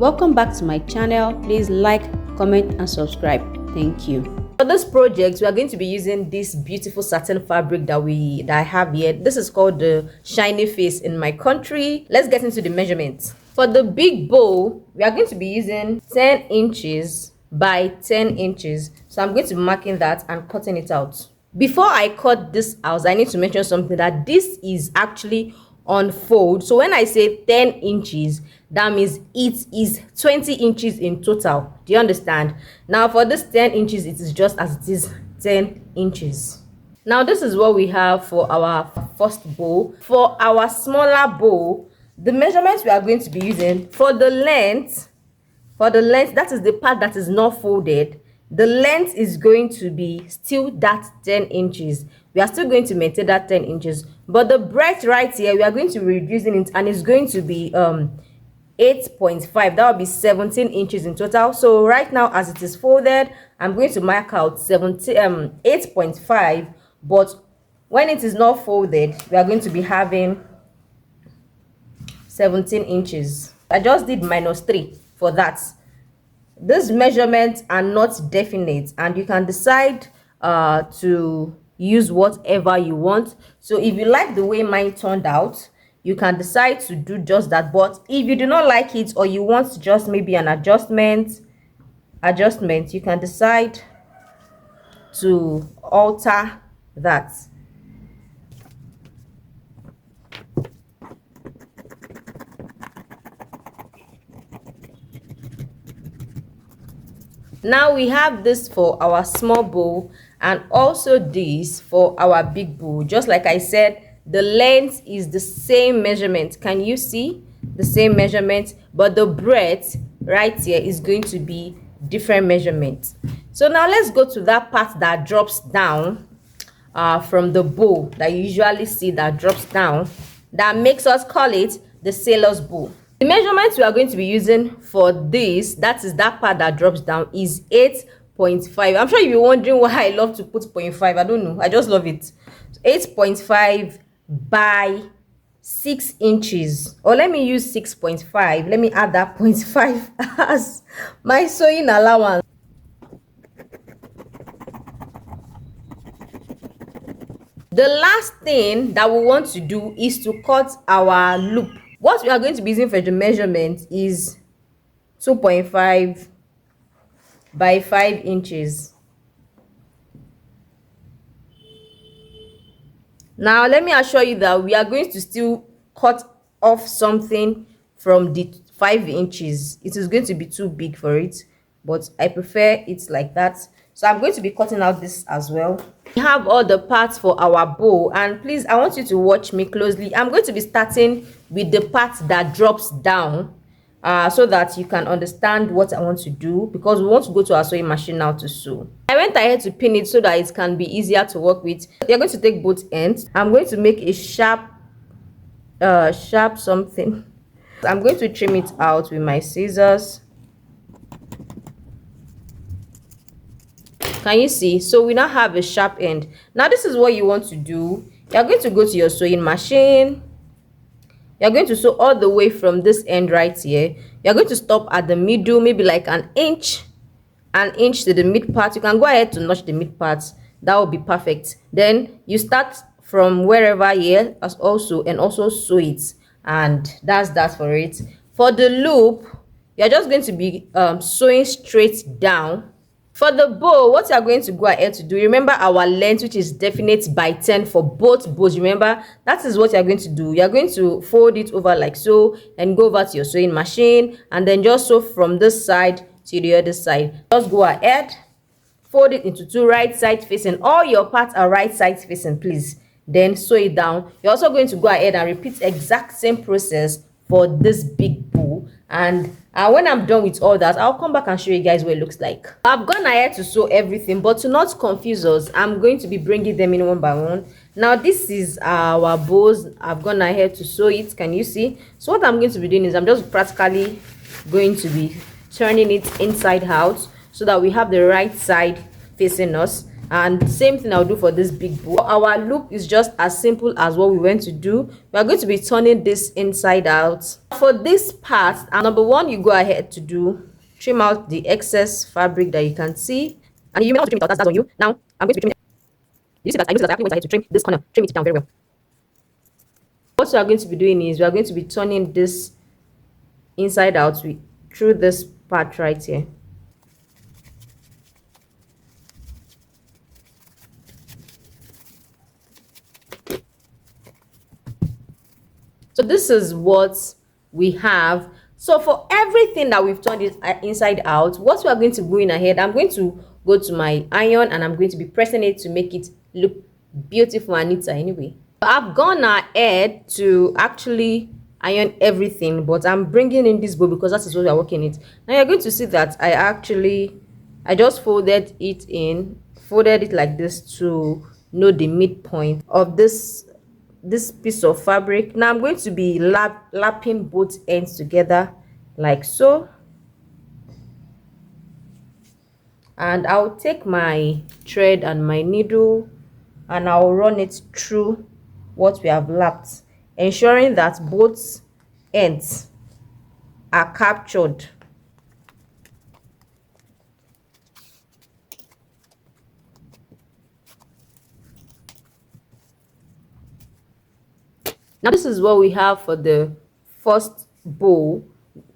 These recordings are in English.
Welcome back to my channel. Please like, comment and subscribe. Thank you. For this project, we are going to be using this beautiful satin fabric that I have here. This is called the shiny face in my country. Let's get into the measurements. For the big bow, we are going to be using 10 inches by 10 inches. So I'm going to be marking that and cutting it out. Before I cut this out, I need to mention something, that this is actually on fold. So when I say 10 inches, that means it is 20 inches in total. Do you understand? Now for this 10 inches, it is just as it is 10 inches. Now this is what we have for our first bow. For our smaller bow, the measurements we are going to be using for the length, that is the part that is not folded, the length is going to be still that 10 inches. We are still going to maintain that 10 inches, but the breadth right here, we are going to be reducing it, and it's going to be 8.5. that will be 17 inches in total. So right now, as it is folded, I'm going to mark out 8.5, but when it is not folded, we are going to be having 17 inches. I just did -3 for that. These measurements are not definite, and you can decide to use whatever you want. So if you like the way mine turned out, you can decide to do just that. But if you do not like it, or you want just maybe an adjustment, you can decide to alter that. Now we have this for our small bow, and also this for our big bow. Just like I said, the length is the same measurement. Can you see the same measurement? But the breadth right here is going to be different measurement. So now let's go to that part that drops down from the bow, that you usually see that drops down, that makes us call it the sailor's bow. The measurements we are going to be using for this, that is that part that drops down, is 8.5. I'm sure you'll be wondering why I love to put 0.5. I don't know, I just love it. 8.5 by 6 inches, or let me use 6.5. Let me add that 0.5 as my sewing allowance. The last thing that we want to do is to cut our loop. What we are going to be using for the measurement is 2.5 by 5 inches. Now let me assure you that we are going to still cut off something from the 5 inches. It is going to be too big for it, but I prefer it like that. So I'm going to be cutting out this as well. We have all the parts for our bow, and please, I want you to watch me closely. I'm going to be starting with the part that drops down, so that you can understand what I want to do, because we want to go to our sewing machine now to sew. I went ahead to pin it so that it can be easier to work with. You're going to take both ends. I'm going to make a sharp something. I'm going to trim it out with my scissors. Can you see? So we now have a sharp end. Now this is what you want to do. You're going to go to your sewing machine. You're going to sew all the way from this end right here. You're going to stop at the middle, maybe like an inch to the mid part. You can go ahead to notch the mid parts. That will be perfect. Then you start from wherever here and also sew it, and that's that for it. For the loop, you're just going to be sewing straight down. For the bow, what you are going to go ahead to do, remember our length, which is definite by 10 for both bows. Remember, that is what you are going to do. You are going to fold it over like so, and go over to your sewing machine, and then just sew from this side to the other side. Just go ahead, fold it into 2 right side facing. All your parts are right side facing, please. Then sew it down. You're also going to go ahead and repeat exact same process for this big bow, and when I'm done with all that, I'll come back and show you guys what it looks like. I've gone ahead to sew everything, but to not confuse us, I'm going to be bringing them in one by one. Now this is our bows. I've gone ahead to sew it. Can you see? So what I'm going to be doing is I'm just practically going to be turning it inside out, so that we have the right side facing us, And same thing I'll do for this big bow. Our loop is just as simple as what we went to do. We are going to be turning this inside out. For this part, number one, you go ahead to do trim out the excess fabric that you can see, and you may not trim it out, that's on you. Now I'm going to be trimming. You see that I actually went ahead to trim this corner, trim it down very well. What we are going to be doing is we are going to be turning this inside out through this part right here. So this is what we have. So for everything that we've turned it inside out, what we are going to go in ahead, I'm going to go to my iron and I'm going to be pressing it to make it look beautiful and neater anyway. I've gone ahead to actually iron everything, but I'm bringing in this bow because that is what we are working it. Now you're going to see that I just folded it like this to know the midpoint of this piece of fabric. Now I'm going to be lapping both ends together like so, and I'll take my thread and my needle and I'll run it through what we have lapped, ensuring that both ends are captured. Now this is what we have for the first bow.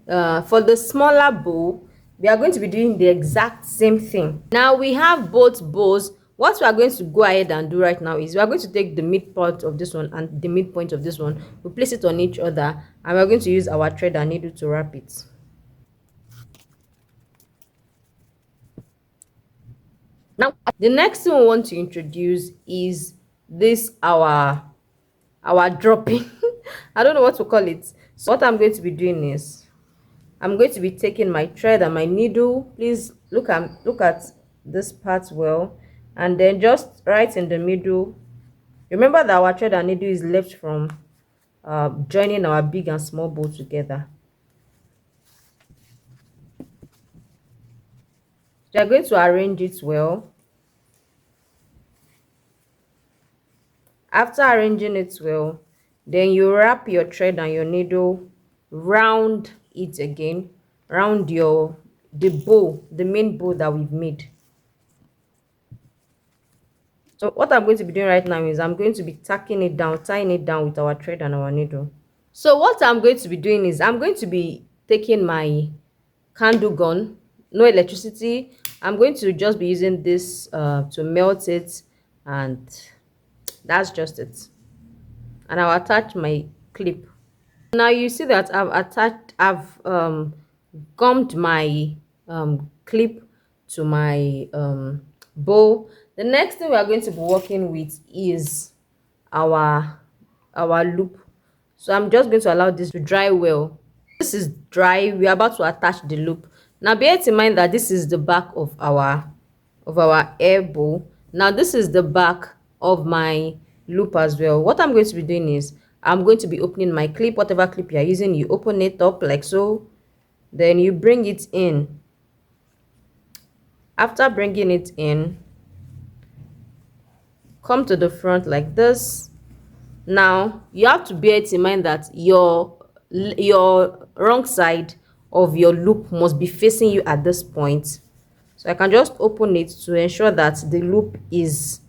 For the smaller bow, we are going to be doing the exact same thing. Now we have both bows. What we are going to go ahead and do right now is we are going to take the midpoint of this one and the midpoint of this one, we place it on each other, and we're going to use our thread and needle to wrap it. Now the next thing we want to introduce is this our dropping. I don't know what to call it. So what I'm going to be doing is I'm going to be taking my thread and my needle. Please look at this part well, and then just right in the middle. Remember that our thread and needle is left from joining our big and small bow together. So you're going to arrange it well. After arranging it well, then you wrap your thread and your needle round it again, round the bow, the main bow that we've made. So what I'm going to be doing right now is I'm going to be tying it down with our thread and our needle. So what I'm going to be doing is I'm going to be taking my candle gun, no electricity. I'm going to just be using this to melt it, and that's just it. And I'll attach my clip. Now you see that I've gummed my clip to my bow. The next thing we are going to be working with is our loop. So I'm just going to allow this to dry well. This is dry. We are about to attach the loop. Now bear in mind that this is the back of our air bow. Now this is the back of my loop as well. What I'm going to be doing is I'm going to be opening my clip. Whatever clip you're using, you open it up like so, then you bring it in. After bringing it in, come to the front like this. Now you have to bear it in mind that your wrong side of your loop must be facing you at this point. So I can just open it to ensure that the loop is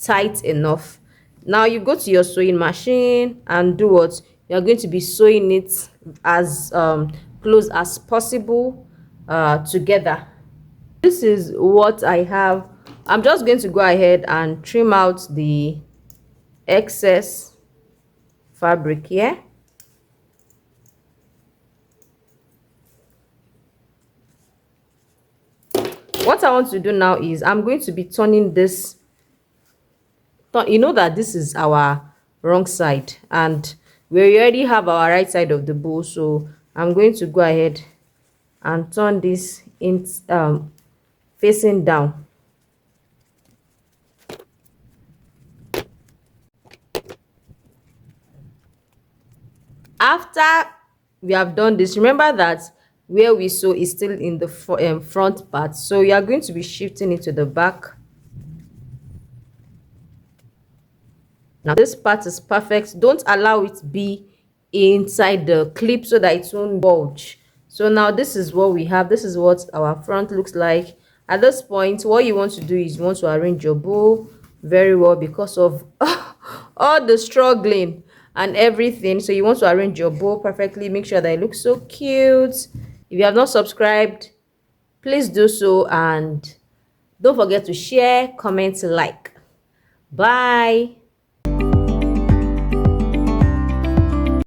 tight enough. Now you go to your sewing machine and do what? You're going to be sewing it as close as possible together. This is what I have. I'm just going to go ahead and trim out the excess fabric here. What I want to do now is I'm going to be turning this. You know that this is our wrong side and we already have our right side of the bow, so I'm going to go ahead and turn this in facing down. After we have done this, remember that where we sew is still in the front part, so you are going to be shifting it to the back. Now this part is perfect. Don't allow it to be inside the clip so that it won't bulge. So now this is what we have. This is what our front looks like. At this point, what you want to do is you want to arrange your bow very well because of all the struggling and everything. So you want to arrange your bow perfectly. Make sure that it looks so cute. If you have not subscribed, please do so, and don't forget to share, comment, like. Bye.